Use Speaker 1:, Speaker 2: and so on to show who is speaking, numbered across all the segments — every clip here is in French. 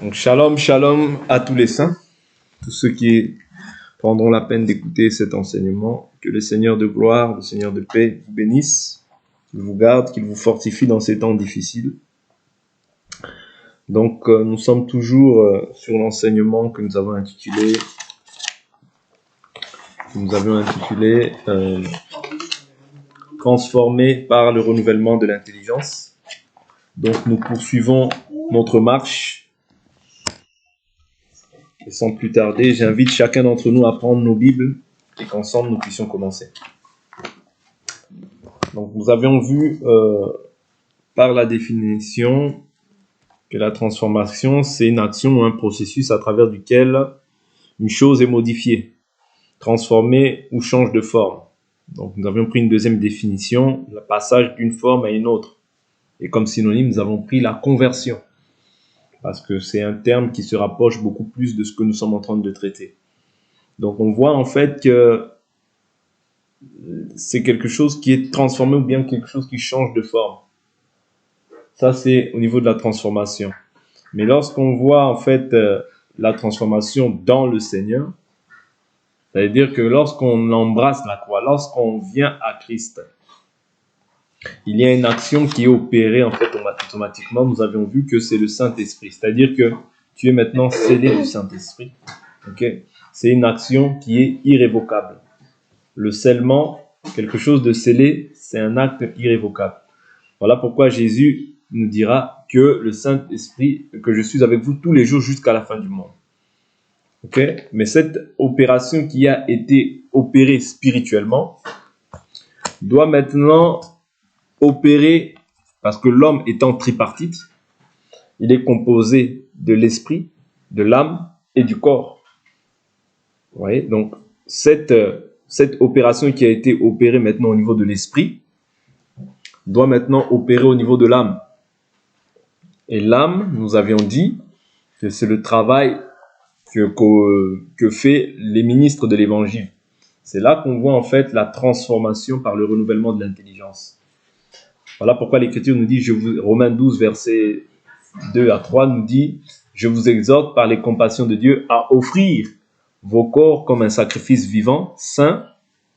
Speaker 1: Donc shalom, shalom à tous les saints, tous ceux qui prendront la peine d'écouter cet enseignement. Que le Seigneur de gloire, le Seigneur de paix vous bénisse, qu'il vous garde, qu'il vous fortifie dans ces temps difficiles. Donc nous sommes toujours sur l'enseignement que nous avons intitulé Transformé par le renouvellement de l'intelligence. Donc nous poursuivons notre marche. Et sans plus tarder, j'invite chacun d'entre nous à prendre nos Bibles et qu'ensemble nous puissions commencer. Donc nous avions vu par la définition que la transformation, c'est une action ou un processus à travers duquel une chose est modifiée, transformée ou change de forme. Donc nous avions pris une deuxième définition, le passage d'une forme à une autre. Et comme synonyme, nous avons pris la conversion, parce que c'est un terme qui se rapproche beaucoup plus de ce que nous sommes en train de traiter. Donc on voit en fait que c'est quelque chose qui est transformé ou bien quelque chose qui change de forme. Ça c'est au niveau de la transformation. Mais lorsqu'on voit en fait la transformation dans le Seigneur, ça veut dire que lorsqu'on embrasse la croix, lorsqu'on vient à Christ, il y a une action qui est opérée en fait automatiquement. Nous avions vu que c'est le Saint-Esprit. C'est-à-dire que tu es maintenant scellé du Saint-Esprit. Okay? C'est une action qui est irrévocable. Le scellement, quelque chose de scellé, c'est un acte irrévocable. Voilà pourquoi Jésus nous dira que le Saint-Esprit, que je suis avec vous tous les jours jusqu'à la fin du monde. Okay? Mais cette opération qui a été opérée spirituellement doit maintenant opérer, parce que l'homme étant tripartite, il est composé de l'esprit, de l'âme et du corps. Vous voyez? Donc, cette opération qui a été opérée maintenant au niveau de l'esprit doit maintenant opérer au niveau de l'âme. Et l'âme, nous avions dit que c'est le travail que fait les ministres de l'évangile. C'est là qu'on voit en fait la transformation par le renouvellement de l'intelligence. Voilà pourquoi l'Écriture nous dit, Romains 12, versets 2 à 3, nous dit « Je vous exhorte par les compassions de Dieu à offrir vos corps comme un sacrifice vivant, saint,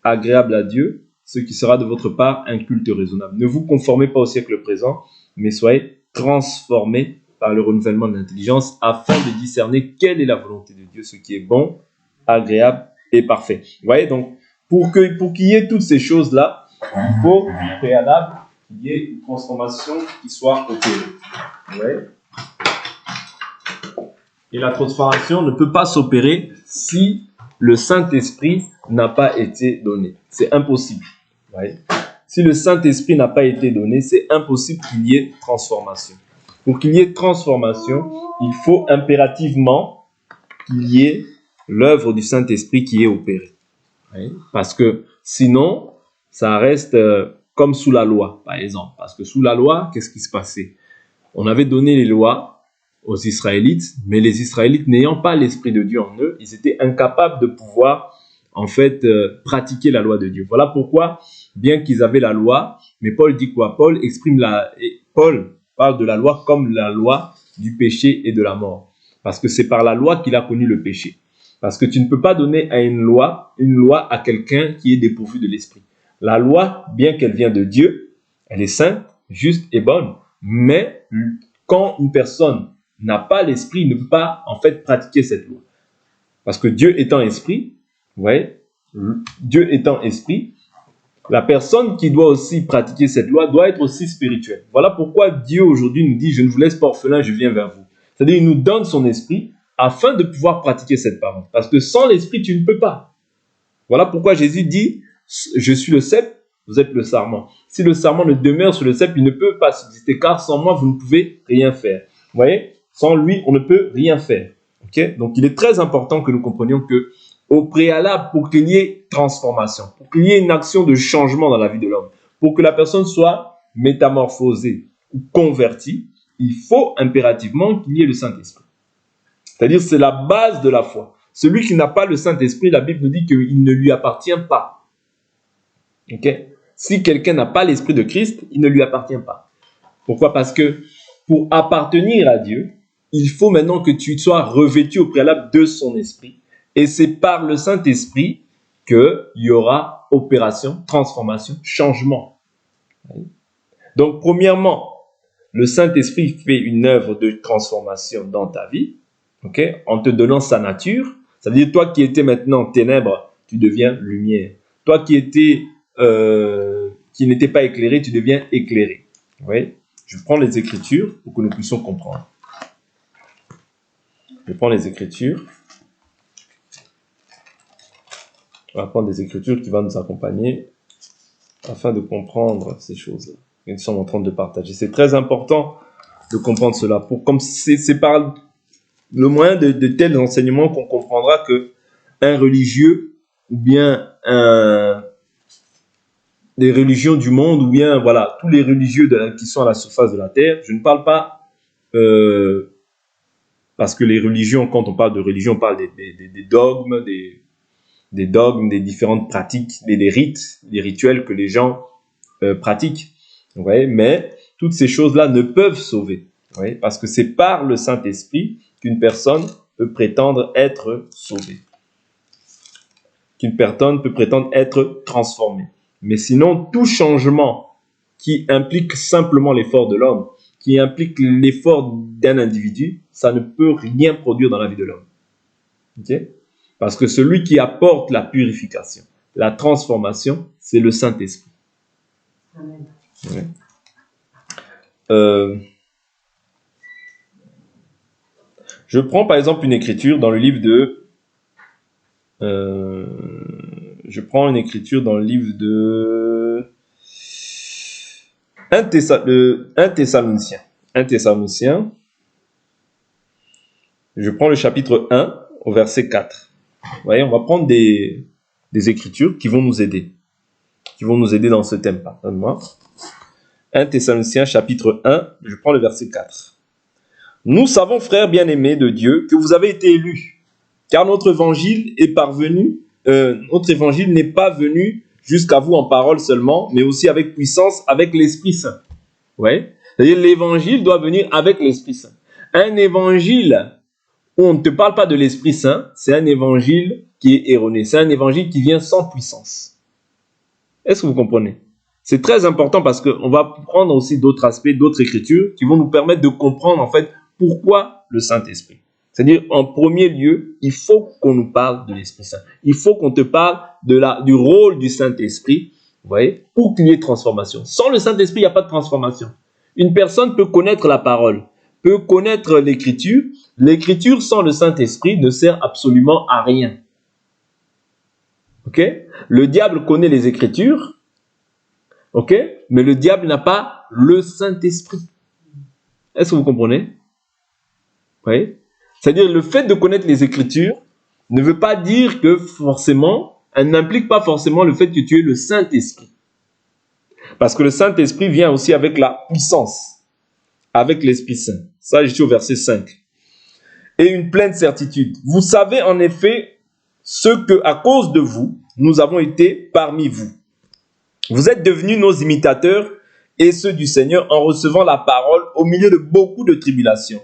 Speaker 1: agréable à Dieu, ce qui sera de votre part un culte raisonnable. Ne vous conformez pas au siècle présent, mais soyez transformés par le renouvellement de l'intelligence afin de discerner quelle est la volonté de Dieu, ce qui est bon, agréable et parfait. » Vous voyez, donc, pour qu'il y ait toutes ces choses-là, il faut préalable qu'il y ait une transformation qui soit opérée. Ouais. Et la transformation ne peut pas s'opérer si le Saint-Esprit n'a pas été donné. C'est impossible. Ouais. Si le Saint-Esprit n'a pas été donné, c'est impossible qu'il y ait transformation. Pour qu'il y ait transformation, il faut impérativement qu'il y ait l'œuvre du Saint-Esprit qui est opérée. Ouais. Parce que sinon, ça reste comme sous la loi, par exemple. Parce que sous la loi, qu'est-ce qui se passait? On avait donné les lois aux Israélites, mais les Israélites n'ayant pas l'Esprit de Dieu en eux, ils étaient incapables de pouvoir, en fait, pratiquer la loi de Dieu. Voilà pourquoi, bien qu'ils avaient la loi, mais Paul dit quoi? Paul parle de la loi comme la loi du péché et de la mort. Parce que c'est par la loi qu'il a connu le péché. Parce que tu ne peux pas donner à une loi à quelqu'un qui est dépourvu de l'Esprit. La loi, bien qu'elle vienne de Dieu, elle est sainte, juste et bonne. Mais quand une personne n'a pas l'Esprit, il ne peut pas en fait pratiquer cette loi. Parce que Dieu étant Esprit, vous voyez, Dieu étant Esprit, la personne qui doit aussi pratiquer cette loi doit être aussi spirituelle. Voilà pourquoi Dieu aujourd'hui nous dit « Je ne vous laisse pas orphelin, je viens vers vous ». C'est-à-dire il nous donne son Esprit afin de pouvoir pratiquer cette parole. Parce que sans l'Esprit, tu ne peux pas. Voilà pourquoi Jésus dit « Je suis le cep, vous êtes le sarment. Si le sarment ne demeure sur le cep, il ne peut pas subsister, car sans moi, vous ne pouvez rien faire. » Vous voyez? Sans lui, on ne peut rien faire. Okay? Donc, il est très important que nous comprenions que au préalable, pour qu'il y ait transformation, pour qu'il y ait une action de changement dans la vie de l'homme, pour que la personne soit métamorphosée ou convertie, il faut impérativement qu'il y ait le Saint-Esprit. C'est-à-dire, c'est la base de la foi. Celui qui n'a pas le Saint-Esprit, la Bible nous dit qu'il ne lui appartient pas. Okay? Si quelqu'un n'a pas l'Esprit de Christ, il ne lui appartient pas. Pourquoi? Parce que pour appartenir à Dieu, il faut maintenant que tu sois revêtu au préalable de son esprit. Et c'est par le Saint-Esprit qu'il y aura opération, transformation, changement. Donc, premièrement, le Saint-Esprit fait une œuvre de transformation dans ta vie, okay, en te donnant sa nature. Ça veut dire, toi qui étais maintenant ténèbres, tu deviens lumière. Toi qui n'étais pas éclairé, tu deviens éclairé. Oui. Je prends les Écritures pour que nous puissions comprendre. Je prends les Écritures. On va prendre des Écritures qui vont nous accompagner afin de comprendre ces choses-là que nous sommes en train de partager. C'est très important de comprendre cela. Comme c'est par le moyen de tels enseignements qu'on comprendra que un religieux ou bien des religions du monde ou bien voilà tous les religieux qui sont à la surface de la terre. Je ne parle pas parce que les religions, quand on parle de religion, on parle des dogmes, des dogmes, des différentes pratiques, des rites, des rituels que les gens pratiquent. Vous voyez, mais toutes ces choses-là ne peuvent sauver. Vous voyez, parce que c'est par le Saint-Esprit qu'une personne peut prétendre être sauvée. Qu'une personne peut prétendre être transformée. Mais sinon, tout changement qui implique simplement l'effort de l'homme, qui implique l'effort d'un individu, ça ne peut rien produire dans la vie de l'homme. Okay? Parce que celui qui apporte la purification, la transformation, c'est le Saint-Esprit. Amen. Ouais. Je prends par exemple une écriture dans le livre de... je prends une écriture dans le livre de... 1 Thessaloniciens. 1 Thessaloniciens. Je prends le chapitre 1 au verset 4. Vous voyez, on va prendre des écritures qui vont nous aider. Qui vont nous aider dans ce thème. Pardonne-moi. 1 Thessaloniciens chapitre 1, je prends le verset 4. Nous savons, frères bien-aimés de Dieu, que vous avez été élus, car notre évangile est parvenu, notre évangile n'est pas venu jusqu'à vous en parole seulement, mais aussi avec puissance, avec l'Esprit Saint. Ouais. C'est-à-dire l'évangile doit venir avec l'Esprit Saint. Un évangile où on ne te parle pas de l'Esprit Saint, c'est un évangile qui est erroné. C'est un évangile qui vient sans puissance. Est-ce que vous comprenez? C'est très important parce qu'on va prendre aussi d'autres aspects, d'autres écritures qui vont nous permettre de comprendre en fait pourquoi le Saint-Esprit. C'est-à-dire, en premier lieu, il faut qu'on nous parle de l'Esprit Saint. Il faut qu'on te parle du rôle du Saint-Esprit, vous voyez, pour qu'il y ait transformation. Sans le Saint-Esprit, il n'y a pas de transformation. Une personne peut connaître la parole, peut connaître l'écriture. L'écriture sans le Saint-Esprit ne sert absolument à rien. Ok? Le diable connaît les écritures, ok? Mais le diable n'a pas le Saint-Esprit. Est-ce que vous comprenez? Oui. C'est-à-dire, le fait de connaître les Écritures ne veut pas dire que forcément, elle n'implique pas forcément le fait que tu aies le Saint-Esprit. Parce que le Saint-Esprit vient aussi avec la puissance, avec l'Esprit Saint. Ça, je suis au verset 5. Et une pleine certitude. Vous savez en effet ce que, à cause de vous, nous avons été parmi vous. Vous êtes devenus nos imitateurs et ceux du Seigneur en recevant la parole au milieu de beaucoup de tribulations,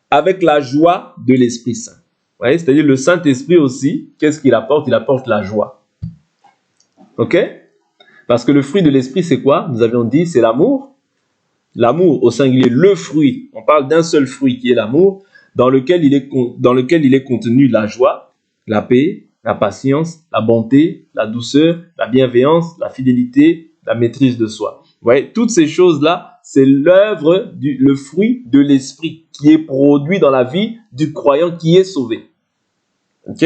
Speaker 1: avec la joie de l'Esprit Saint. Vous voyez, c'est-à-dire le Saint-Esprit aussi, qu'est-ce qu'il apporte? Il apporte la joie. Ok? Parce que le fruit de l'Esprit, c'est quoi? Nous avions dit, c'est l'amour. L'amour au singulier, le fruit. On parle d'un seul fruit qui est l'amour, dans lequel il est contenu la joie, la paix, la patience, la bonté, la douceur, la bienveillance, la fidélité, la maîtrise de soi. Vous voyez, toutes ces choses-là, c'est l'œuvre, le fruit de l'Esprit qui est produit dans la vie du croyant qui est sauvé. Ok?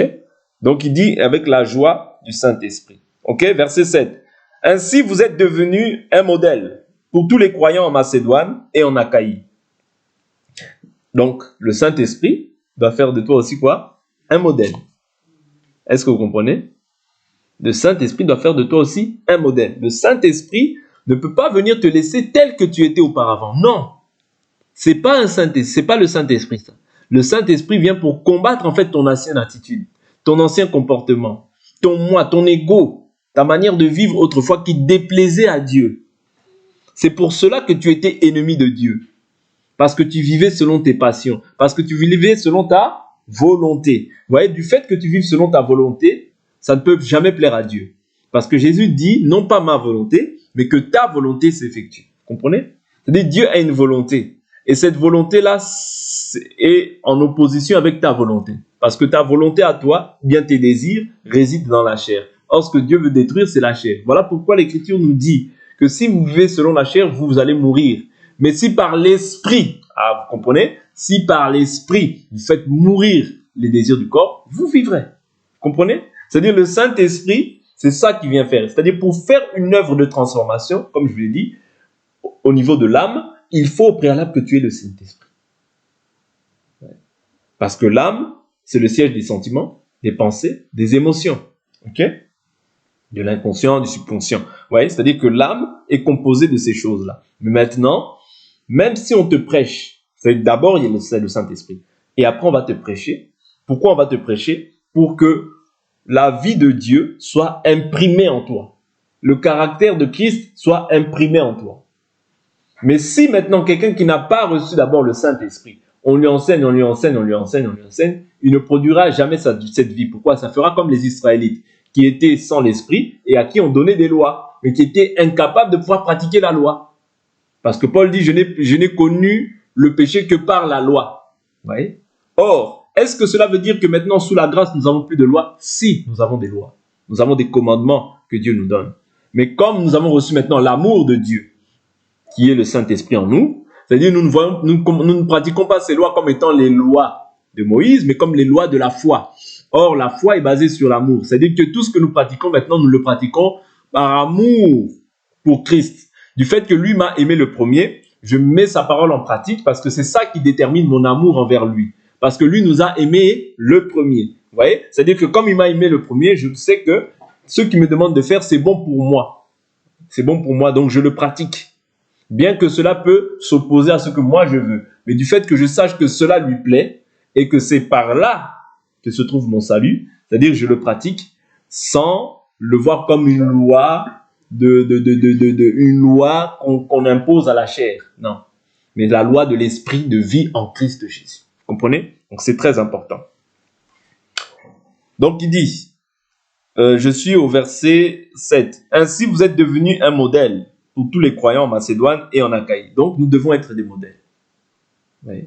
Speaker 1: Donc il dit avec la joie du Saint-Esprit. Ok? Verset 7. Ainsi vous êtes devenus un modèle pour tous les croyants en Macédoine et en Achaïe. Donc le Saint-Esprit doit faire de toi aussi quoi? Un modèle. Est-ce que vous comprenez? Le Saint-Esprit doit faire de toi aussi un modèle. Le Saint-Esprit ne peut pas venir te laisser tel que tu étais auparavant. Non. C'est pas le Saint-Esprit. Ça. Le Saint-Esprit vient pour combattre en fait ton ancienne attitude, ton ancien comportement, ton moi, ton ego, ta manière de vivre autrefois qui déplaisait à Dieu. C'est pour cela que tu étais ennemi de Dieu. Parce que tu vivais selon tes passions. Parce que tu vivais selon ta volonté. Vous voyez, du fait que tu vives selon ta volonté, ça ne peut jamais plaire à Dieu. Parce que Jésus dit, non pas ma volonté, mais que ta volonté s'effectue. Vous comprenez? C'est-à-dire, Dieu a une volonté. Et cette volonté-là est en opposition avec ta volonté. Parce que ta volonté à toi, bien tes désirs, résident dans la chair. Or, ce que Dieu veut détruire, c'est la chair. Voilà pourquoi l'Écriture nous dit que si vous vivez selon la chair, vous allez mourir. Mais si par l'esprit, vous comprenez? Si par l'esprit, vous faites mourir les désirs du corps, vous vivrez. Vous comprenez? C'est-à-dire le Saint-Esprit, c'est ça qu'il vient faire. C'est-à-dire pour faire une œuvre de transformation, comme je vous l'ai dit, au niveau de l'âme, il faut au préalable que tu aies le Saint-Esprit. Parce que l'âme, c'est le siège des sentiments, des pensées, des émotions. Ok? De l'inconscient, du subconscient. Vous voyez? C'est-à-dire que l'âme est composée de ces choses-là. Mais maintenant, même si on te prêche, d'abord il y a le Saint-Esprit. Et après on va te prêcher. Pourquoi on va te prêcher? Pour que la vie de Dieu soit imprimée en toi. Le caractère de Christ soit imprimé en toi. Mais si maintenant quelqu'un qui n'a pas reçu d'abord le Saint-Esprit, on lui enseigne, il ne produira jamais cette vie. Pourquoi? Ça fera comme les Israélites qui étaient sans l'Esprit et à qui on donnait des lois, mais qui étaient incapables de pouvoir pratiquer la loi. Parce que Paul dit, je n'ai connu le péché que par la loi. Vous voyez? Or, est-ce que cela veut dire que maintenant, sous la grâce, nous n'avons plus de loi? Si, nous avons des lois. Nous avons des commandements que Dieu nous donne. Mais comme nous avons reçu maintenant l'amour de Dieu, qui est le Saint-Esprit en nous, c'est-à-dire nous ne pratiquons pas ces lois comme étant les lois de Moïse, mais comme les lois de la foi. Or, la foi est basée sur l'amour. C'est-à-dire que tout ce que nous pratiquons maintenant, nous le pratiquons par amour pour Christ. Du fait que lui m'a aimé le premier, je mets sa parole en pratique parce que c'est ça qui détermine mon amour envers lui. Parce que lui nous a aimé le premier. Vous voyez? C'est-à-dire que comme il m'a aimé le premier, je sais que ce qu'il me demande de faire, c'est bon pour moi. C'est bon pour moi, donc je le pratique. Bien que cela peut s'opposer à ce que moi je veux. Mais du fait que je sache que cela lui plaît et que c'est par là que se trouve mon salut, c'est-à-dire que je le pratique sans le voir comme une loi une loi qu'on impose à la chair. Non. Mais la loi de l'esprit de vie en Christ Jésus. Vous comprenez? Donc c'est très important. Donc il dit, je suis au verset 7. Ainsi vous êtes devenus un modèle pour tous les croyants en Macédoine et en Achaïe. Donc nous devons être des modèles. Oui.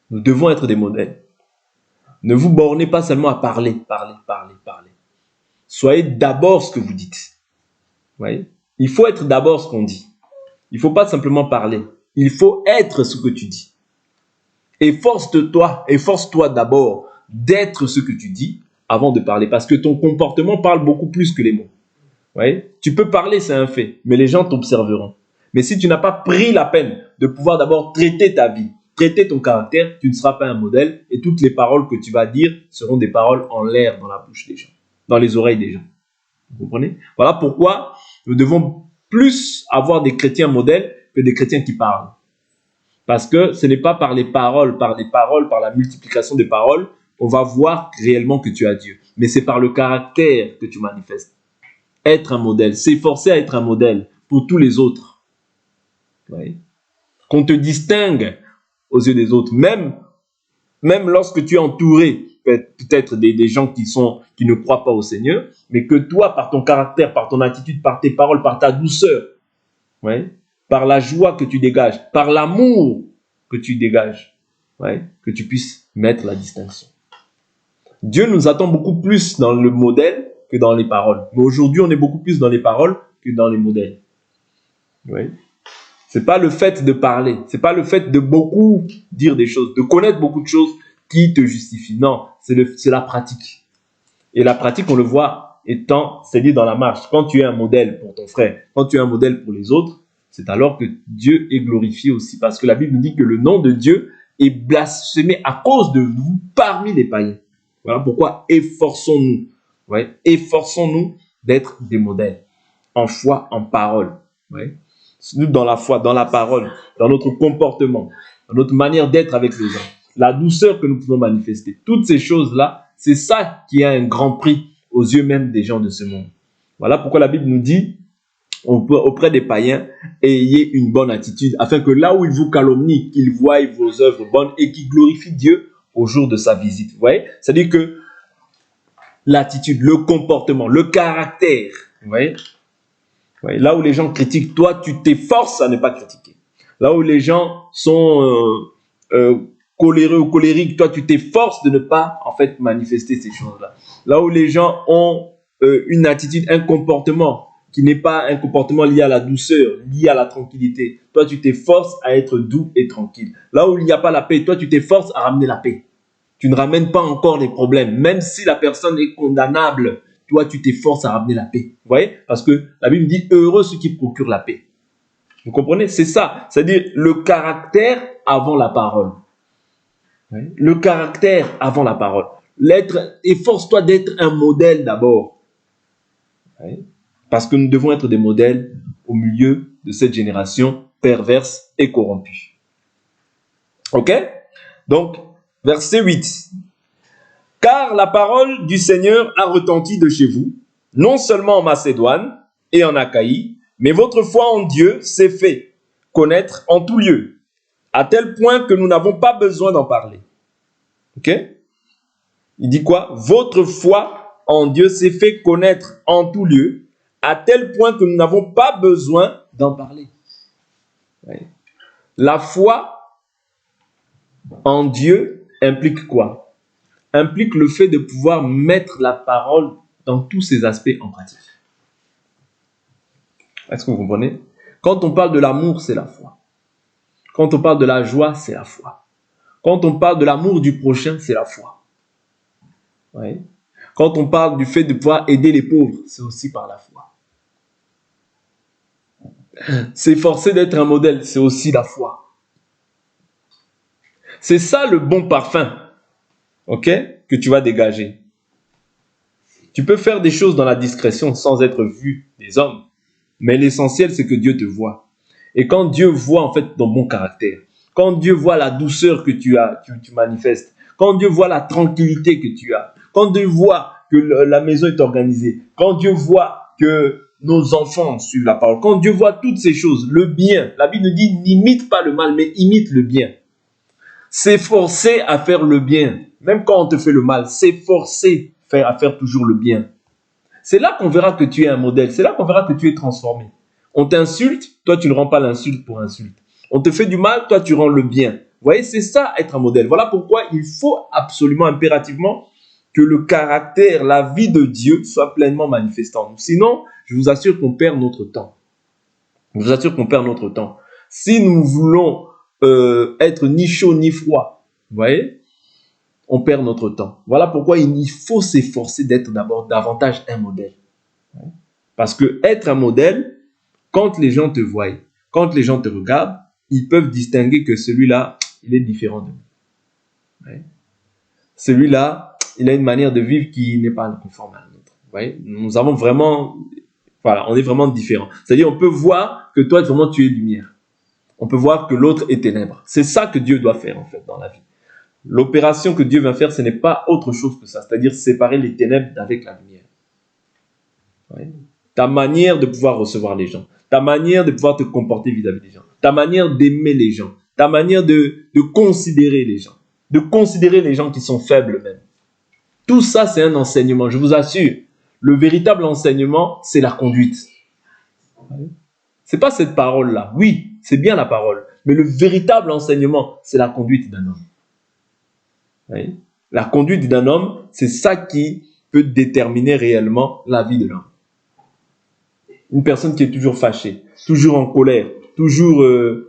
Speaker 1: Nous devons être des modèles. Ne vous bornez pas seulement à parler. Soyez d'abord ce que vous dites. Oui. Il faut être d'abord ce qu'on dit. Il ne faut pas simplement parler. Il faut être ce que tu dis. Efforce-toi d'abord d'être ce que tu dis avant de parler. Parce que ton comportement parle beaucoup plus que les mots. Oui. Tu peux parler, c'est un fait, mais les gens t'observeront. Mais si tu n'as pas pris la peine de pouvoir d'abord traiter ta vie, traiter ton caractère, tu ne seras pas un modèle et toutes les paroles que tu vas dire seront des paroles en l'air dans la bouche des gens, dans les oreilles des gens. Vous comprenez? Voilà pourquoi nous devons plus avoir des chrétiens modèles que des chrétiens qui parlent. Parce que ce n'est pas par les paroles, par la multiplication des paroles, qu'on va voir réellement que tu as Dieu. Mais c'est par le caractère que tu manifestes. Être un modèle, s'efforcer à être un modèle pour tous les autres. Oui. Qu'on te distingue aux yeux des autres. Même lorsque tu es entouré peut-être des gens qui ne croient pas au Seigneur, mais que toi, par ton caractère, par ton attitude, par tes paroles, par ta douceur, ouais, par la joie que tu dégages, par l'amour que tu dégages, ouais, que tu puisses mettre la distinction. Dieu nous attend beaucoup plus dans le modèle que dans les paroles. Mais aujourd'hui, on est beaucoup plus dans les paroles que dans les modèles. Ouais. C'est pas le fait de parler, c'est pas le fait de beaucoup dire des choses, de connaître beaucoup de choses qui te justifie. Non, c'est la pratique. Et la pratique, on le voit étant, c'est dit dans la marche. Quand tu es un modèle pour ton frère, quand tu es un modèle pour les autres, c'est alors que Dieu est glorifié aussi. Parce que la Bible nous dit que le nom de Dieu est blasphémé à cause de vous parmi les païens. Voilà pourquoi efforçons-nous. Ouais, efforçons-nous d'être des modèles. En foi, en parole. Ouais. Nous, dans la foi, dans la parole, dans notre comportement, dans notre manière d'être avec les gens. La douceur que nous pouvons manifester. Toutes ces choses-là, c'est ça qui a un grand prix aux yeux même des gens de ce monde. Voilà pourquoi la Bible nous dit, auprès des païens, ayez une bonne attitude, afin que là où ils vous calomnient, qu'ils voient vos œuvres bonnes et qu'ils glorifient Dieu au jour de sa visite. Vous voyez? C'est-à-dire que l'attitude, le comportement, le caractère, vous voyez? Ouais, là où les gens critiquent, toi, tu t'efforces à ne pas critiquer. Là où les gens sont coléreux ou colériques, toi, tu t'efforces de ne pas, en fait, manifester ces choses-là. Là où les gens ont une attitude, un comportement qui n'est pas un comportement lié à la douceur, lié à la tranquillité, toi, tu t'efforces à être doux et tranquille. Là où il n'y a pas la paix, toi, tu t'efforces à ramener la paix. Tu ne ramènes pas encore les problèmes, même si la personne est condamnable. Toi, tu t'efforces à ramener la paix. Vous voyez? Parce que la Bible dit, heureux ceux qui procurent la paix. Vous comprenez? C'est ça. C'est-à-dire le caractère avant la parole. Le caractère avant la parole. Efforce-toi d'être un modèle d'abord. Parce que nous devons être des modèles au milieu de cette génération perverse et corrompue. Ok? Donc, verset 8. Car la parole du Seigneur a retenti de chez vous, non seulement en Macédoine et en Achaïe, mais votre foi en Dieu s'est fait connaître en tout lieu, à tel point que nous n'avons pas besoin d'en parler. Ok? Il dit quoi? Votre foi en Dieu s'est fait connaître en tout lieu, à tel point que nous n'avons pas besoin d'en parler. Ouais. La foi en Dieu implique quoi? Implique le fait de pouvoir mettre la parole dans tous ses aspects en pratique. Est-ce que vous comprenez? Quand on parle de l'amour, c'est la foi. Quand on parle de la joie, c'est la foi. Quand on parle de l'amour du prochain, c'est la foi. Ouais. Quand on parle du fait de pouvoir aider les pauvres, c'est aussi par la foi. S'efforcer d'être un modèle, c'est aussi la foi. C'est ça le bon parfum, ok, que tu vas dégager. Tu peux faire des choses dans la discrétion sans être vu des hommes, mais l'essentiel, c'est que Dieu te voit. Et quand Dieu voit en fait ton bon caractère, quand Dieu voit la douceur que tu as, tu manifestes, quand Dieu voit la tranquillité que tu as, quand Dieu voit que la maison est organisée, quand Dieu voit que nos enfants suivent la parole, quand Dieu voit toutes ces choses, le bien, la Bible dit n'imite pas le mal, mais imite le bien. S'efforcer à faire le bien, même quand on te fait le mal, s'efforcer à faire toujours le bien. C'est là qu'on verra que tu es un modèle, c'est là qu'on verra que tu es transformé. On t'insulte, toi tu ne rends pas l'insulte pour insulte. On te fait du mal, toi tu rends le bien. Vous voyez, c'est ça être un modèle. Voilà pourquoi il faut absolument, impérativement, que le caractère, la vie de Dieu soit pleinement manifestée en nous. Sinon, je vous assure qu'on perd notre temps. Je vous assure qu'on perd notre temps. Si nous voulons être ni chaud ni froid, vous voyez, on perd notre temps. Voilà pourquoi il faut s'efforcer d'être d'abord davantage un modèle. Parce que être un modèle, quand les gens te voient, quand les gens te regardent, ils peuvent distinguer que celui-là, il est différent de nous. Celui-là, il a une manière de vivre qui n'est pas conforme à la nôtre. Vous voyez, nous avons vraiment, voilà, on est vraiment différents. C'est-à-dire, on peut voir que toi, vraiment, tu es lumière. On peut voir que l'autre est ténèbres. C'est ça que Dieu doit faire, en fait, dans la vie. L'opération que Dieu vient faire, ce n'est pas autre chose que ça. C'est-à-dire séparer les ténèbres d'avec la lumière. Ouais. Ta manière de pouvoir recevoir les gens, ta manière de pouvoir te comporter vis-à-vis des gens, ta manière d'aimer les gens, ta manière de considérer les gens, de considérer les gens qui sont faibles même. Tout ça, c'est un enseignement, je vous assure. Le véritable enseignement, c'est la conduite. C'est pas cette parole-là. Oui, c'est bien la parole. Mais le véritable enseignement, c'est la conduite d'un homme. Oui. La conduite d'un homme, c'est ça qui peut déterminer réellement la vie de l'homme. Une personne qui est toujours fâchée, toujours en colère, toujours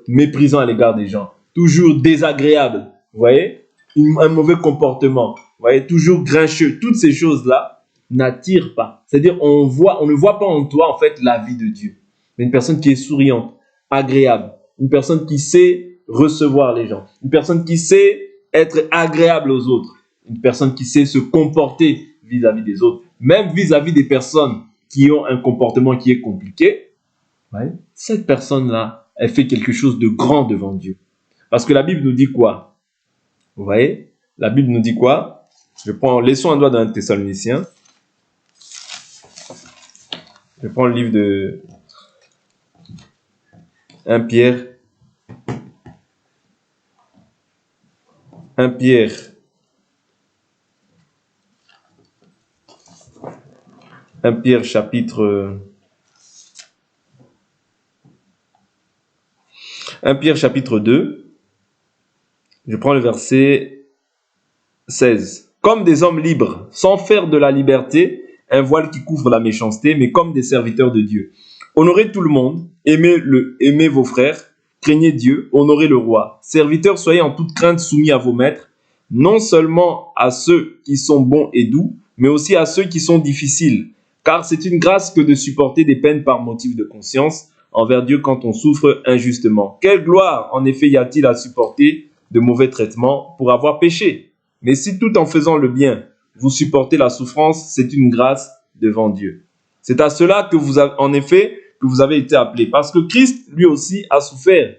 Speaker 1: méprisant à l'égard des gens, toujours désagréable, vous voyez, un mauvais comportement, vous voyez, toujours grincheux, toutes ces choses-là n'attirent pas. C'est-à-dire, on ne voit pas en toi, en fait, la vie de Dieu. Mais une personne qui est souriante, agréable, une personne qui sait recevoir les gens, une personne qui sait être agréable aux autres, une personne qui sait se comporter vis-à-vis des autres, même vis-à-vis des personnes qui ont un comportement qui est compliqué, ouais, cette personne-là, elle fait quelque chose de grand devant Dieu. Parce que la Bible nous dit quoi? Vous voyez? La Bible nous dit quoi? Laissons un doigt dans un Thessaloniciens. Je prends le livre de 1 Pierre. 1 Pierre. 1 Pierre chapitre 1 Pierre chapitre 2. Je prends le verset 16. Comme des hommes libres, sans faire de la liberté un voile qui couvre la méchanceté, mais comme des serviteurs de Dieu. Honorez tout le monde, aimez vos frères, craignez Dieu, honorez le roi. Serviteurs, soyez en toute crainte soumis à vos maîtres, non seulement à ceux qui sont bons et doux, mais aussi à ceux qui sont difficiles. Car c'est une grâce que de supporter des peines par motif de conscience envers Dieu quand on souffre injustement. Quelle gloire, en effet, y a-t-il à supporter de mauvais traitements pour avoir péché? Mais si tout en faisant le bien, vous supportez la souffrance, c'est une grâce devant Dieu. C'est à cela que vous avez, en effet, que vous avez été appelés. Parce que Christ, lui aussi, a souffert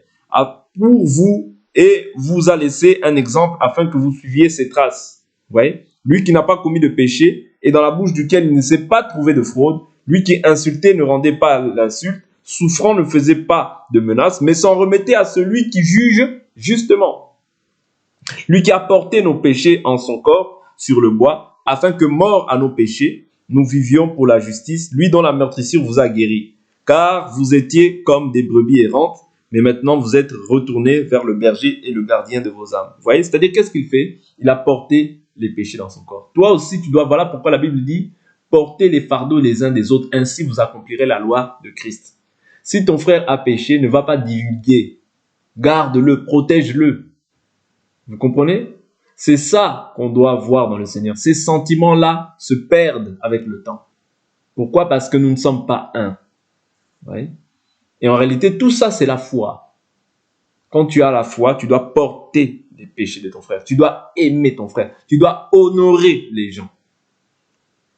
Speaker 1: pour vous et vous a laissé un exemple afin que vous suiviez ses traces. Vous voyez? Lui qui n'a pas commis de péché et dans la bouche duquel il ne s'est pas trouvé de fraude, lui qui insultait ne rendait pas l'insulte, souffrant ne faisait pas de menaces, mais s'en remettait à celui qui juge justement. Lui qui a porté nos péchés en son corps sur le bois, afin que, mort à nos péchés, nous vivions pour la justice, lui dont la meurtrissure vous a guéris. Car vous étiez comme des brebis errantes, mais maintenant vous êtes retournés vers le berger et le gardien de vos âmes. Vous voyez, c'est-à-dire qu'est-ce qu'il fait? Il a porté les péchés dans son corps. Toi aussi, tu dois, voilà pourquoi la Bible dit, portez les fardeaux les uns des autres, ainsi vous accomplirez la loi de Christ. Si ton frère a péché, ne va pas divulguer. Garde-le, protège-le. Vous comprenez? C'est ça qu'on doit voir dans le Seigneur. Ces sentiments-là se perdent avec le temps. Pourquoi? Parce que nous ne sommes pas un. Oui. Et en réalité, tout ça, c'est la foi. Quand tu as la foi, tu dois porter les péchés de ton frère. Tu dois aimer ton frère. Tu dois honorer les gens.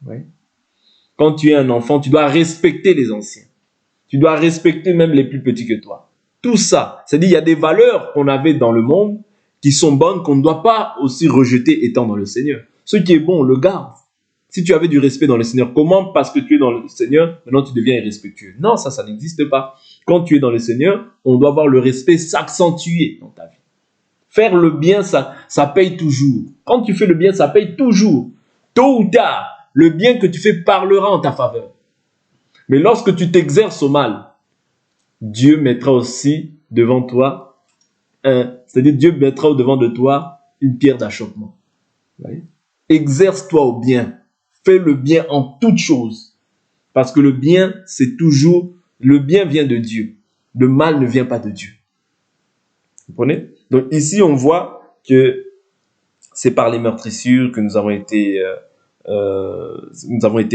Speaker 1: Oui. Quand tu es un enfant, tu dois respecter les anciens. Tu dois respecter même les plus petits que toi. Tout ça, c'est-à-dire il y a des valeurs qu'on avait dans le monde qui sont bonnes, qu'on ne doit pas aussi rejeter étant dans le Seigneur. Ce qui est bon, on le garde. Si tu avais du respect dans le Seigneur, comment, parce que tu es dans le Seigneur, maintenant tu deviens irrespectueux? Non, ça n'existe pas. Quand tu es dans le Seigneur, on doit voir le respect s'accentuer dans ta vie. Faire le bien, ça paye toujours. Quand tu fais le bien, ça paye toujours. Tôt ou tard, le bien que tu fais parlera en ta faveur. Mais lorsque tu t'exerces au mal, Dieu mettra aussi devant toi c'est-à-dire Dieu mettra au-devant de toi une pierre d'achoppement. Exerce-toi au bien. Fais le bien en toutes choses. Parce que le bien, c'est toujours... Le bien vient de Dieu. Le mal ne vient pas de Dieu. Vous comprenez? Donc ici, on voit que c'est par les meurtrissures que nous avons été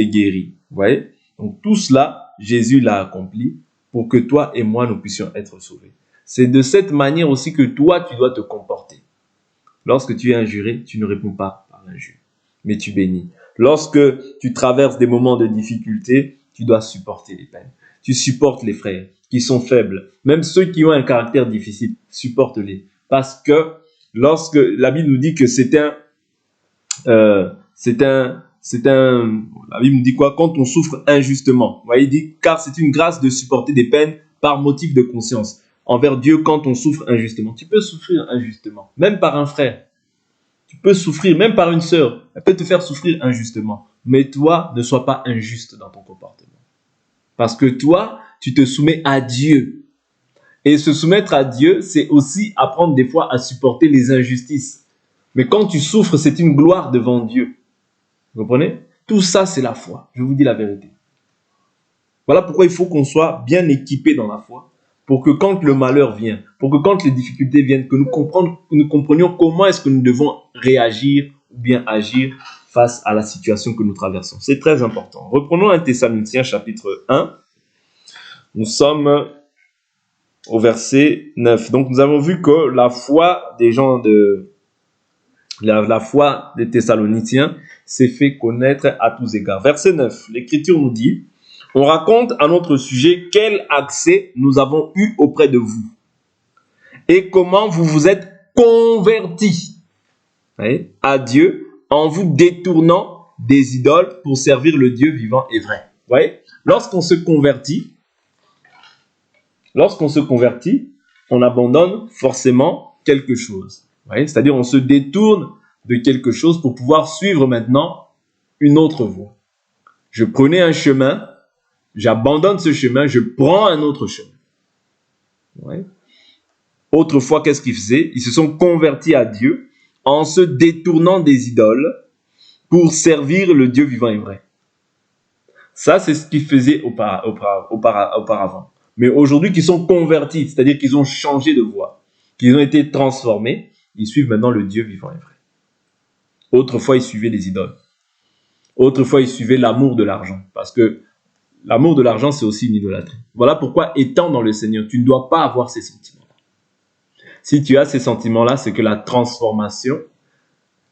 Speaker 1: guéris. Vous voyez? Donc tout cela, Jésus l'a accompli pour que toi et moi, nous puissions être sauvés. C'est de cette manière aussi que toi, tu dois te comporter. Lorsque tu es injuré, tu ne réponds pas par l'injure, mais tu bénis. Lorsque tu traverses des moments de difficulté, tu dois supporter les peines. Tu supportes les frères qui sont faibles. Même ceux qui ont un caractère difficile, supporte-les. Parce que lorsque la Bible nous dit que la Bible nous dit quoi? Quand on souffre injustement. Vous voyez, il dit, car c'est une grâce de supporter des peines par motif de conscience. Envers Dieu, quand on souffre injustement. Tu peux souffrir injustement, même par un frère. Tu peux souffrir, même par une sœur. Elle peut te faire souffrir injustement. Mais toi, ne sois pas injuste dans ton comportement. Parce que toi, tu te soumets à Dieu. Et se soumettre à Dieu, c'est aussi apprendre des fois à supporter les injustices. Mais quand tu souffres, c'est une gloire devant Dieu. Vous comprenez? Tout ça, c'est la foi. Je vous dis la vérité. Voilà pourquoi il faut qu'on soit bien équipé dans la foi. Pour que quand le malheur vient, pour que quand les difficultés viennent, que nous comprenions comment est-ce que nous devons réagir ou bien agir face à la situation que nous traversons. C'est très important. Reprenons 1 Thessaloniciens chapitre 1. Nous sommes au verset 9. Donc nous avons vu que la foi des gens la foi des Thessaloniciens s'est fait connaître à tous égards. Verset 9. L'Écriture nous dit: on raconte à notre sujet quel accès nous avons eu auprès de vous et comment vous vous êtes convertis à Dieu en vous détournant des idoles pour servir le Dieu vivant et vrai. Vous voyez? Lorsqu'on se convertit, Lorsqu'on se convertit, on abandonne forcément quelque chose. C'est-à-dire on se détourne de quelque chose pour pouvoir suivre maintenant une autre voie. Je prenais un chemin, j'abandonne ce chemin, je prends un autre chemin. Ouais. Autrefois, qu'est-ce qu'ils faisaient? Ils se sont convertis à Dieu en se détournant des idoles pour servir le Dieu vivant et vrai. Ça, c'est ce qu'ils faisaient auparavant. Mais aujourd'hui, qu'ils sont convertis, c'est-à-dire qu'ils ont changé de voie, qu'ils ont été transformés, ils suivent maintenant le Dieu vivant et vrai. Autrefois, ils suivaient les idoles. Autrefois, ils suivaient l'amour de l'argent. Parce que l'amour de l'argent, c'est aussi une idolâtrie. Voilà pourquoi, étant dans le Seigneur, tu ne dois pas avoir ces sentiments-là. Si tu as ces sentiments-là, c'est que la transformation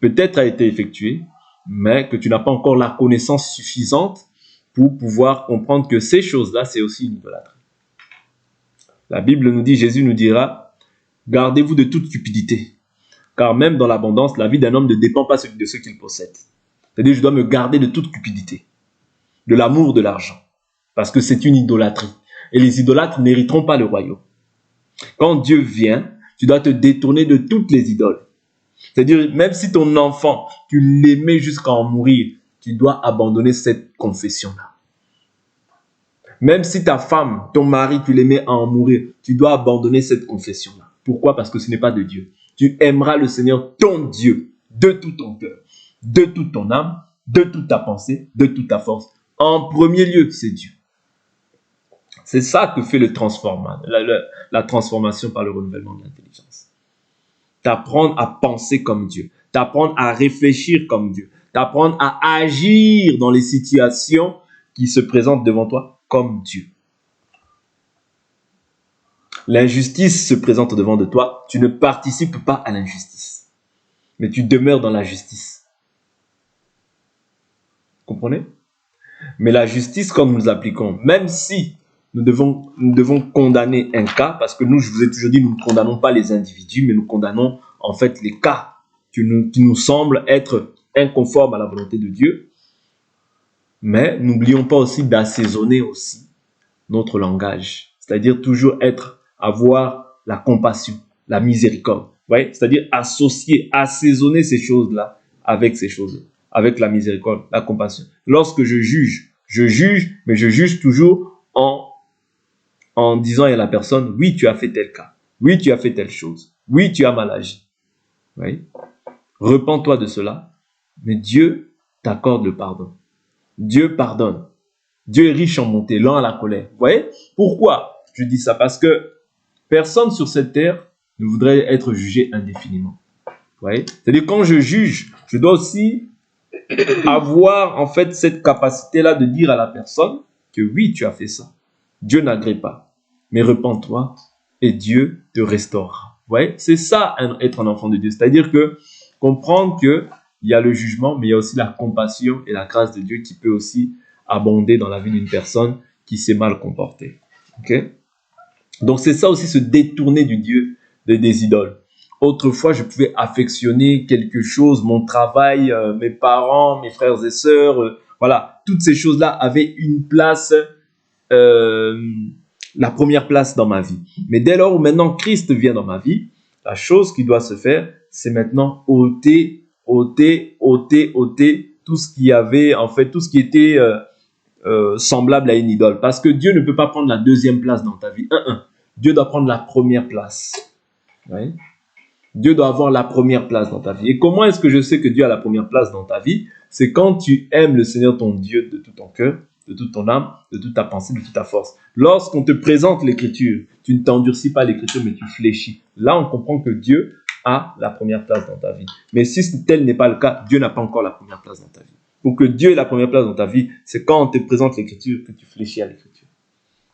Speaker 1: peut-être a été effectuée, mais que tu n'as pas encore la connaissance suffisante pour pouvoir comprendre que ces choses-là, c'est aussi une idolâtrie. La Bible nous dit, Jésus nous dira, gardez-vous de toute cupidité, car même dans l'abondance, la vie d'un homme ne dépend pas de ce qu'il possède. C'est-à-dire, je dois me garder de toute cupidité, de l'amour de l'argent, parce que c'est une idolâtrie. Et les idolâtres n'hériteront pas le royaume. Quand Dieu vient, tu dois te détourner de toutes les idoles. C'est-à-dire, même si ton enfant, tu l'aimais jusqu'à en mourir, tu dois abandonner cette confession-là. Même si ta femme, ton mari, tu l'aimais à en mourir, tu dois abandonner cette confession-là. Pourquoi? Parce que ce n'est pas de Dieu. Tu aimeras le Seigneur, ton Dieu, de tout ton cœur, de toute ton âme, de toute ta pensée, de toute ta force. En premier lieu, c'est Dieu. C'est ça que fait la transformation par le renouvellement de l'intelligence. T'apprendre à penser comme Dieu, t'apprendre à réfléchir comme Dieu, t'apprendre à agir dans les situations qui se présentent devant toi comme Dieu. L'injustice se présente devant de toi, tu ne participes pas à l'injustice, mais tu demeures dans la justice. Vous comprenez? Mais la justice, comme nous l'appliquons, même si nous devons condamner un cas, parce que nous, je vous ai toujours dit, nous ne condamnons pas les individus, mais nous condamnons en fait les cas qui nous semblent être inconformes à la volonté de Dieu. Mais n'oublions pas aussi d'assaisonner aussi notre langage, c'est-à-dire toujours avoir la compassion, la miséricorde, c'est-à-dire associer, assaisonner ces choses-là avec ces choses, avec la miséricorde, la compassion. Lorsque je juge, mais je juge toujours en disant à la personne, oui, tu as fait tel cas, oui, tu as fait telle chose, oui, tu as mal agi. Repens-toi de cela, mais Dieu t'accorde le pardon. Dieu pardonne. Dieu est riche en bonté, lent à la colère. Vous voyez? Pourquoi je dis ça? Parce que personne sur cette terre ne voudrait être jugé indéfiniment. Vous voyez? C'est-à-dire, quand je juge, je dois aussi avoir en fait cette capacité-là de dire à la personne que oui, tu as fait ça. Dieu n'agrée pas. Mais repens-toi et Dieu te restaurera. Vous voyez? C'est ça, être un enfant de Dieu. C'est-à-dire que comprendre qu'il y a le jugement, mais il y a aussi la compassion et la grâce de Dieu qui peut aussi abonder dans la vie d'une personne qui s'est mal comportée. Okay? Donc c'est ça aussi, se détourner du Dieu, des idoles. Autrefois, je pouvais affectionner quelque chose, mon travail, mes parents, mes frères et sœurs, voilà, toutes ces choses-là avaient une place, la première place dans ma vie. Mais dès lors où maintenant Christ vient dans ma vie, la chose qui doit se faire, c'est maintenant ôter tout ce qui avait, en fait, tout ce qui était semblable à une idole. Parce que Dieu ne peut pas prendre la deuxième place dans ta vie. Dieu doit prendre la première place. Oui? Dieu doit avoir la première place dans ta vie. Et comment est-ce que je sais que Dieu a la première place dans ta vie? C'est quand tu aimes le Seigneur ton Dieu de tout ton cœur, de toute ton âme, de toute ta pensée, de toute ta force. Lorsqu'on te présente l'Écriture, tu ne t'endurcis pas l'Écriture, mais tu fléchis. Là, on comprend que Dieu a la première place dans ta vie. Mais si tel n'est pas le cas, Dieu n'a pas encore la première place dans ta vie. Pour que Dieu ait la première place dans ta vie, c'est quand on te présente l'Écriture que tu fléchis à l'Écriture.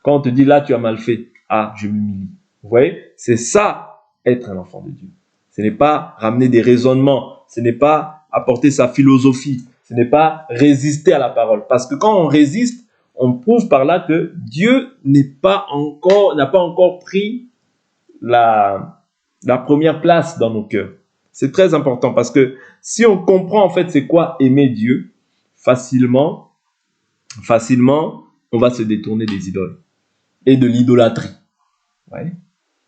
Speaker 1: Quand on te dit là, tu as mal fait, je m'humilie. Vous voyez? C'est ça, être un enfant de Dieu. Ce n'est pas ramener des raisonnements, ce n'est pas apporter sa philosophie, ce n'est pas résister à la parole. Parce que quand on résiste, on prouve par là que Dieu n'a pas encore pris la première place dans nos cœurs. C'est très important parce que si on comprend en fait c'est quoi aimer Dieu, facilement, on va se détourner des idoles et de l'idolâtrie. Ouais.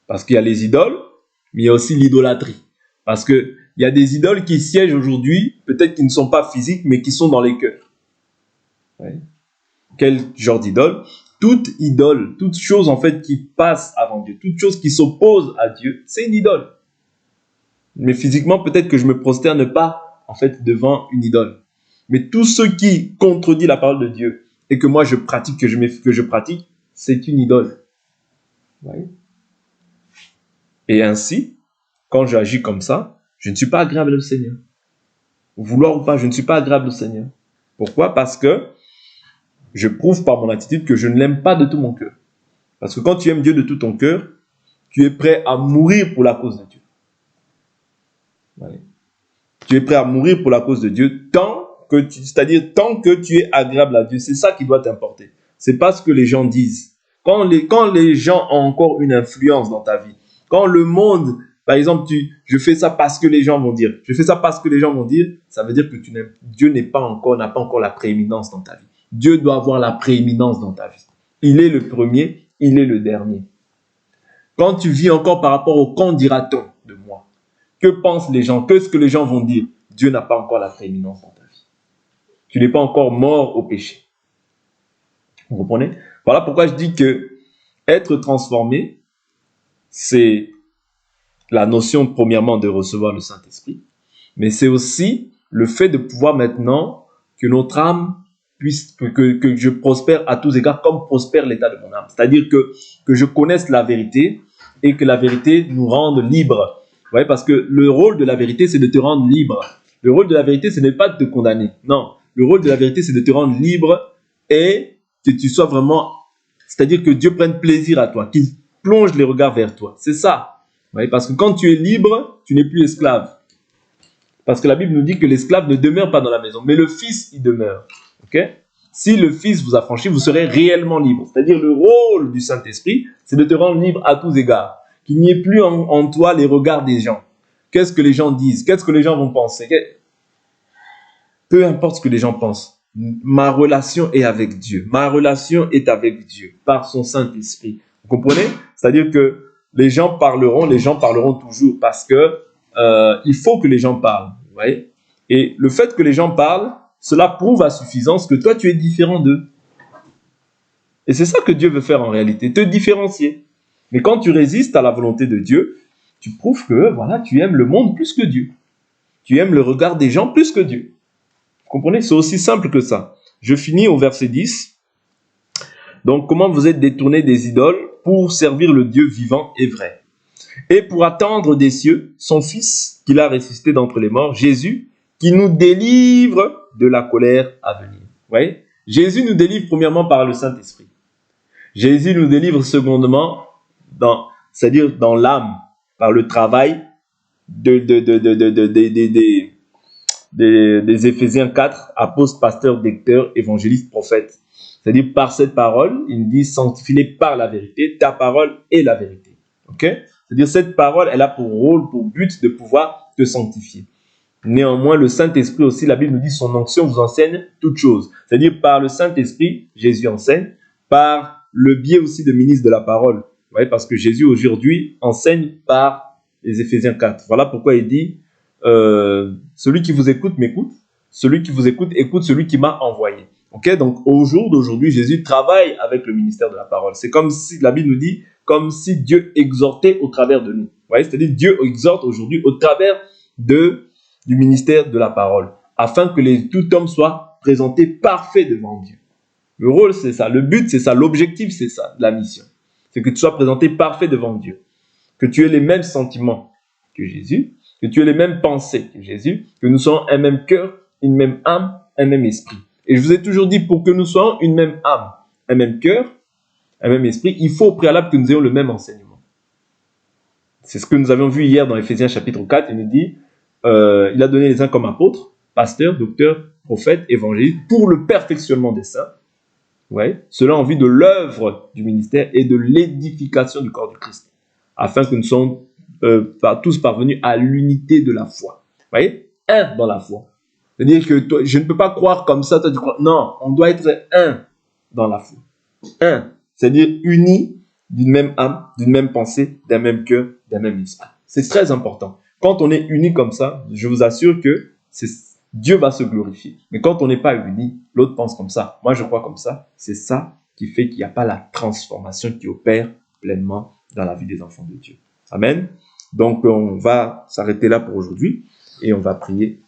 Speaker 1: Parce qu'il y a les idoles, mais il y a aussi l'idolâtrie. Parce qu'il y a des idoles qui siègent aujourd'hui, peut-être qui ne sont pas physiques, mais qui sont dans les cœurs. Ouais. Quel genre d'idole? Toute idole, toute chose en fait qui passe avant Dieu, toute chose qui s'oppose à Dieu, c'est une idole. Mais physiquement, peut-être que je me prosterne pas en fait devant une idole. Mais tout ce qui contredit la parole de Dieu et que moi je pratique, que je pratique, c'est une idole. Ouais. Et ainsi, quand j'agis comme ça, je ne suis pas agréable au Seigneur. Vouloir ou pas, je ne suis pas agréable au Seigneur. Pourquoi? Parce que je prouve par mon attitude que je ne l'aime pas de tout mon cœur. Parce que quand tu aimes Dieu de tout ton cœur, tu es prêt à mourir pour la cause de Dieu. Ouais. Tu es prêt à mourir pour la cause de Dieu c'est-à-dire tant que tu es agréable à Dieu. C'est ça qui doit t'importer. C'est pas ce que les gens disent. Quand les gens ont encore une influence dans ta vie, quand le monde, par exemple, je fais ça parce que les gens vont dire, je fais ça parce que les gens vont dire, ça veut dire que Dieu n'a pas encore la prééminence dans ta vie. Dieu doit avoir la prééminence dans ta vie. Il est le premier, il est le dernier. Quand tu vis encore par rapport au qu'en dira-t-on de moi? Que pensent les gens? Qu'est-ce que les gens vont dire? Dieu n'a pas encore la prééminence dans ta vie. Tu n'es pas encore mort au péché. Vous comprenez? Voilà pourquoi je dis que être transformé, c'est la notion premièrement de recevoir le Saint-Esprit, mais c'est aussi le fait de pouvoir maintenant que notre âme puisse, que je prospère à tous égards comme prospère l'état de mon âme. C'est-à-dire que je connaisse la vérité et que la vérité nous rende libres. Vous voyez, parce que le rôle de la vérité, c'est de te rendre libre. Le rôle de la vérité, ce n'est pas de te condamner. Non, le rôle de la vérité, c'est de te rendre libre et que tu sois vraiment... C'est-à-dire que Dieu prenne plaisir à toi, qu'il plonge les regards vers toi. C'est ça. Vous voyez, parce que quand tu es libre, tu n'es plus esclave. Parce que la Bible nous dit que l'esclave ne demeure pas dans la maison, mais le Fils y demeure. Okay? Si le Fils vous a franchi, vous serez réellement libre. C'est-à-dire le rôle du Saint-Esprit, c'est de te rendre libre à tous égards. Qu'il n'y ait plus en toi les regards des gens. Qu'est-ce que les gens disent? Qu'est-ce que les gens vont penser? Peu importe ce que les gens pensent. Ma relation est avec Dieu. Ma relation est avec Dieu par son Saint-Esprit. Vous comprenez? C'est-à-dire que les gens parleront toujours parce que il faut que les gens parlent. Vous voyez? Et le fait que les gens parlent, cela prouve à suffisance que toi, tu es différent d'eux. Et c'est ça que Dieu veut faire en réalité, te différencier. Mais quand tu résistes à la volonté de Dieu, tu prouves que voilà, tu aimes le monde plus que Dieu. Tu aimes le regard des gens plus que Dieu. Vous comprenez? C'est aussi simple que ça. Je finis au verset 10. Donc, comment vous êtes détournés des idoles pour servir le Dieu vivant et vrai, et pour attendre des cieux son Fils qu'il a ressuscité d'entre les morts, Jésus, qui nous délivre de la colère à venir. Vous voyez? Jésus nous délivre premièrement par le Saint-Esprit. Jésus nous délivre secondement, c'est-à-dire dans l'âme, par le travail des Éphésiens 4, apôtres, pasteurs, lecteurs, évangélistes, prophètes. C'est-à-dire par cette parole, il dit sanctifie-les par la vérité, ta parole est la vérité. Ok? C'est-à-dire cette parole, elle a pour rôle, pour but de pouvoir te sanctifier. Néanmoins, le Saint-Esprit aussi, la Bible nous dit son onction vous enseigne toutes choses. C'est-à-dire par le Saint-Esprit, Jésus enseigne, par le biais aussi de ministre de la parole. Vous voyez, parce que Jésus aujourd'hui enseigne par les Éphésiens 4. Voilà pourquoi il dit celui qui vous écoute m'écoute, celui qui vous écoute écoute celui qui m'a envoyé. Ok, donc au jour d'aujourd'hui, Jésus travaille avec le ministère de la parole. C'est comme si, la Bible nous dit, comme si Dieu exhortait au travers de nous. Vous voyez, c'est-à-dire Dieu exhorte aujourd'hui au travers du ministère de la parole, afin que tout homme soit présenté parfait devant Dieu. Le rôle, c'est ça. Le but, c'est ça. L'objectif, c'est ça, la mission. C'est que tu sois présenté parfait devant Dieu. Que tu aies les mêmes sentiments que Jésus, que tu aies les mêmes pensées que Jésus, que nous soyons un même cœur, une même âme, un même esprit. Et je vous ai toujours dit, pour que nous soyons une même âme, un même cœur, un même esprit, il faut au préalable que nous ayons le même enseignement. C'est ce que nous avions vu hier dans Éphésiens chapitre 4. Il nous dit, il a donné les uns comme apôtres, pasteurs, docteurs, prophètes, évangélistes, pour le perfectionnement des saints. Ouais, cela en vue de l'œuvre du ministère et de l'édification du corps du Christ, afin que nous soyons tous parvenus à l'unité de la foi. Vous voyez, un dans la foi. C'est-à-dire que toi, je ne peux pas croire comme ça, toi tu crois. Non, on doit être un dans la foi. Un, c'est-à-dire unis d'une même âme, d'une même pensée, d'un même cœur, d'un même esprit. C'est très important. Quand on est unis comme ça, je vous assure que Dieu va se glorifier. Mais quand on n'est pas unis, l'autre pense comme ça, moi je crois comme ça, c'est ça qui fait qu'il n'y a pas la transformation qui opère pleinement dans la vie des enfants de Dieu. Amen. Donc on va s'arrêter là pour aujourd'hui et on va prier